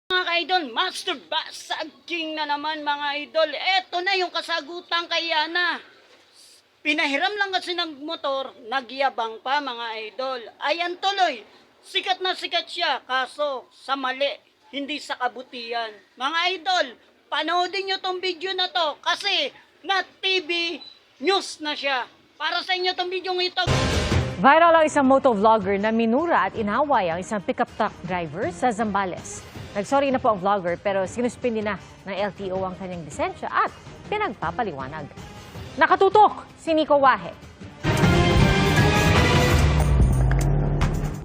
Mga ka-idol, Master Basag King na naman mga idol. Eto na yung kasagutan kay Yana. Pinahiram lang kasi ng motor, nagyabang pa mga idol. Ayan tuloy, sikat na sikat siya, kaso sa mali, hindi sa kabutihan. Mga idol, panoodin nyo tong video na to kasi na TV news na siya. Para sa inyo tong video ito. Viral ang isang motovlogger na minura at inaway ang isang pickup truck driver sa Zambales. Nagsorry na po ang vlogger pero sinuspindi na ng LTO ang kanyang lisensya at pinagpapaliwanag. Nakatutok si Nico Wahe.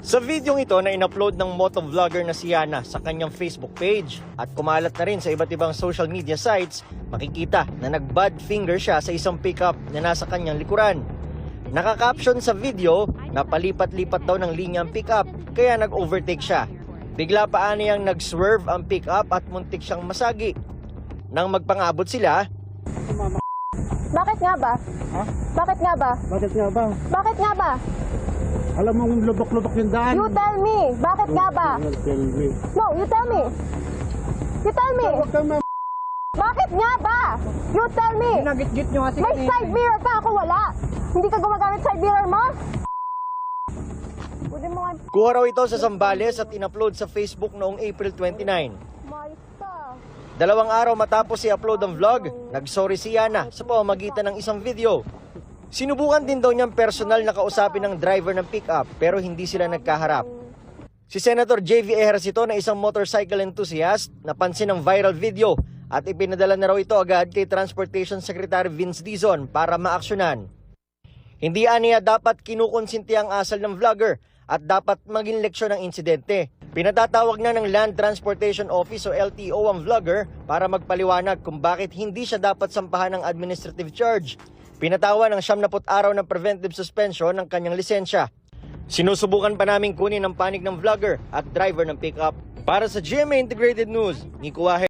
Sa videong ito na in-upload ng motovlogger na si Yana sa kanyang Facebook page at kumalat na rin sa iba't ibang social media sites, makikita na nag-bad finger siya sa isang pickup na nasa kanyang likuran. Naka-caption sa video na palipat-lipat daw ng linya ang pickup kaya nag-overtake siya. Bigla pa aniyang nag-swerve ang pickup at muntik siyang masagi. Nang magpangabot sila, Bakit nga ba? Ha? Bakit nga ba? Bakit nga ba? Bakit nga ba? Alam mo kung lubok-lubok yung daan. You tell me. Bakit nga ba? You tell me. No, you tell me. You tell me. Huwag kang Bakit nga ba? You tell me. Nagit-git nyo kasi May side mirror pa ako wala. Hindi ka gumagamit side mirror mo? Pwede mo nga. kuha raw ito sa Zambales at in-upload sa Facebook noong April 29. Mais ka. 2 araw matapos i-upload ang vlog, nagsorry si Yana sa pamamagitan ng isang video. Sinubukan din daw niyang personal na kausapin ng driver ng pickup pero hindi sila nagkaharap. Si Senator JV Ejercito na isang motorcycle enthusiast napansin ang viral video at ipinadala na raw ito agad kay Transportation Secretary Vince Dizon para maaksyonan. Hindi aniya dapat kinukonsinti ang asal ng vlogger at dapat maging leksyon ng insidente. Pinatatawag na ng Land Transportation Office o LTO ang vlogger para magpaliwanag kung bakit hindi siya dapat sampahan ng administrative charge. Pinatawa ng 70 araw ng preventive suspension ng kanyang lisensya. Sinusubukan pa naming kunin ang panig ng vlogger at driver ng pickup. Para sa GMA Integrated News, Nico Wahe.